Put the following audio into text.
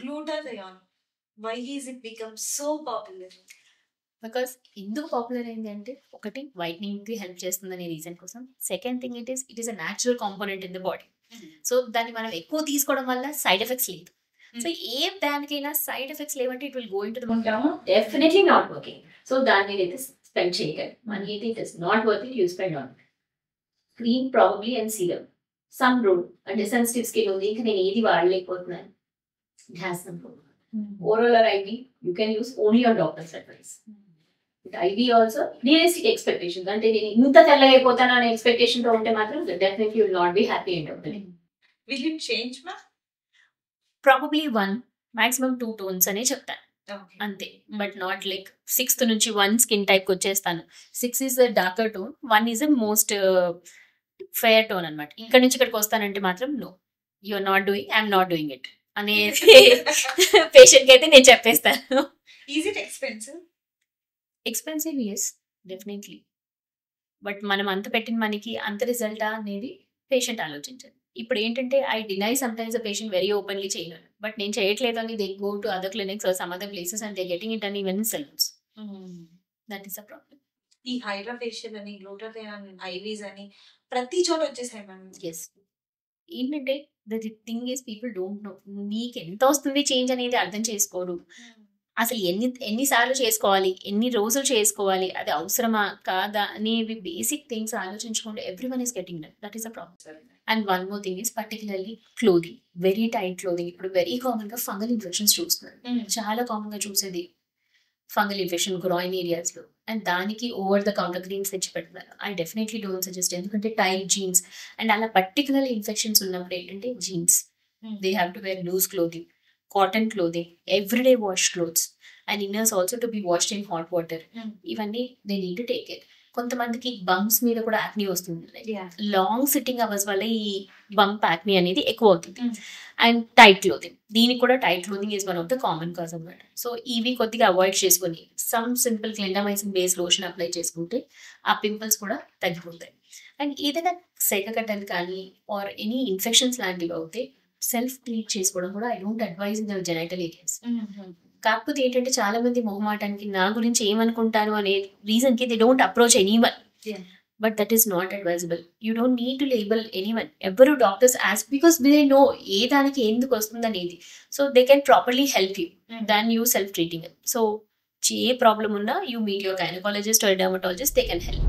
Glutathione. Why is it become so popular? Because ఎందుకు popular అయింది అంటే ఒకటి వైట్నింగ్ కి హెల్ప్ చేస్తుందనే రీజన్ కోసం. Second thing it is a natural component in the body. So దాన్ని మనం ఎక్కువ తీసుకోవడం వల్ల సైడ్ ఎఫెక్ట్స్ లేదు. సో ఏ దానికైనా సైడ్ ఎఫెక్ట్స్ లేవంటే it will go in to ఉంటాము, డెఫినెట్లీ నాట్ వర్కింగ్. సో దాన్ని అయితే స్పెండ్ చేయగలరు. మనీ అయితే it is not worth it, you spend on cream probably and serum. Some rule అంటే సెన్సిటివ్ స్కిన్ ఉంది, ఇంకా నేను ఏది వాడలేకపోతున్నాను, it has some rule. Oral or IV you can use only on doctor's advice. IV also realistic expectations, అంటే నేను ఇంత తెల్లగా అయిపోతాను అనే ఎక్స్పెక్టేషన్ తో ఉంటే మాత్రం definitely will not be happy end of the day. Will it change, ma? Probably 1 maximum 2 tones అనే చెప్తాను అంతే. బట్ నాట్ లైక్ 6th నుంచి 1 స్కిన్ టైప్ వచ్చేస్తాను. 6 is darker tone, 1 is most fair tone అనమాట. ఇక్కడ నుంచి ఇక్కడికి వస్తానంటే మాత్రం no, you are not doing, I'm not doing it అనే పేషెంట్ కి అయితే నేను చెప్పేస్తాను. Is it expensive? Expensive yes definitely, but మనం అంత పెట్టిన మనకి అంత రిజల్టా అనేది పేషెంట్ ఆలోచించాలి. ఇప్పుడు ఏంటంటే I deny sometimes the patient very openly చేయగలను, బట్ నేను చేయట్లేదు అని they go to other clinics or some other places and they getting it అని even salons. That is a problem. ఈ హైడ్రా ఫేషియల్ అని, గ్లూటాథియాన్, ఐవీస్ అని ప్రతి చోట వచ్చేసాయి మ్యామ్. ఎస్, ఏంటంటే the thing is people don't know నీకు ఎంత వస్తుంది చేంజ్ అనేది అర్థం చేసుకోరు. అసలు ఎన్నిసార్లు చేసుకోవాలి, ఎన్ని రోజులు చేసుకోవాలి, అది అవసరమా కాదా అనేవి బేసిక్ థింగ్స్ ఆలోచించుకుంటే every one is getting done. That is a problem. And one more thing is particularly clothing, very tight clothing. ఇప్పుడు వెరీ కామన్ గా ఫంగల్ ఇన్ఫెక్షన్స్ చూస్తున్నారు, చాలా కామన్ గా చూసేది ఫంగల్ ఇన్ఫెక్షన్ గ్రాయిన్ ఏరియాస్ లో, అండ్ దానికి over the counter creams తెచ్చి పెడుతున్నారు. ఐ డెఫినెట్లీ డోంట్ సజెస్ట్, ఎందుకంటే టైట్ జీన్స్ అండ్ అలా పర్టికులర్ ఇన్ఫెక్షన్స్ ఉన్నప్పుడు ఏంటంటే jeans they have to wear loose clothing, cotton clothing, everyday wash clothes and inners also to be washed in hot water. ఇవన్నీ they need to take care. కొంతమందికి bumps మీద కూడా acne వస్తుంది, long sitting hours వల్ల ఈ bump acne అనేది ఎక్కువ అవుతుంది. అండ్ టైట్ క్లోదింగ్, దీనికి కూడా tight clothing is one of the common cause అనమాట. సో ఇవి కొద్దిగా అవాయిడ్ చేసుకొని some simple clindamycin base lotion apply చేసుకుంటే ఆ పింపుల్స్ కూడా తగ్గిపోతాయి. అండ్ ఏదైనా సెగకట్టలు కానీ ఆర్ ఎనీ ఇన్ఫెక్షన్స్ లాంటివి అవుతే సెల్ఫ్ ట్రీట్ చేసుకోవడం కూడా I don't advise in the genital areas. కాకపోతే ఏంటంటే చాలా మంది మొహమాటానికి నా గురించి ఏమనుకుంటాను అనే రీజన్ కి they don't approach anyone, but that is not advisable. You don't need to label anyone. ఎవరు doctors as because they know ఏ దానికి ఎందుకు వస్తుంది అనేది, so they can properly help you than you self treating. So ఏ problem ఉన్నా you meet your gynaecologist or dermatologist, they can help.